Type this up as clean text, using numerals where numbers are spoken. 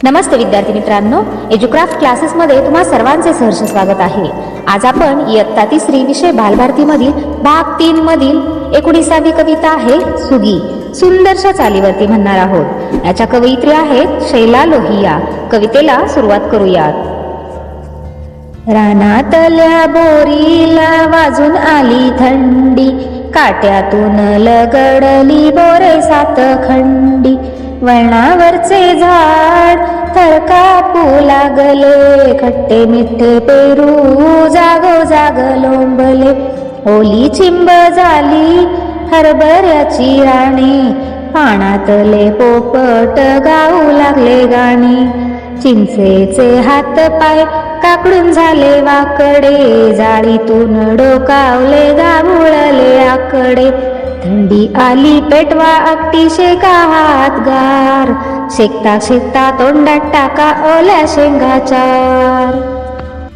नमस्ते विद्यार्थी मित्रांनो, एज्युक्राफ्ट क्लासेसमध्ये तुम्हा सर्वांचे सहर्ष स्वागत आहे। आज आपण इयत्ता 3 विषय बालभारतीमधील भाग 3 मधील 19वी कविता आहे सुगी, सुंदरशा चालीवरती म्हणणार आहोत। याच्या कवयित्री आहेत शैला लोहिया। कवितेला सुरुवात करूयात। रानातल्या बोरीला वाजून आली थंडी, काट्यातून लगडली बोरे 7 खंडी। वळणावरचे झाड थर कापू लागले, खट्टे मिठे पेरू जागोजाग लोंबले। ओली चिंब झाली हरभऱ्याची राणी, पानातले पोपट गाऊ लागले गाणी। चिंचेचे हात पाय काकडून झाले वाकडे, जाळीतून डोकावले गाभुळले आकडे। थंडी आली पेटवा अगदी शेका हात गार, शेकता शेकता तोंडात टाका ओल्या शेंगाचार।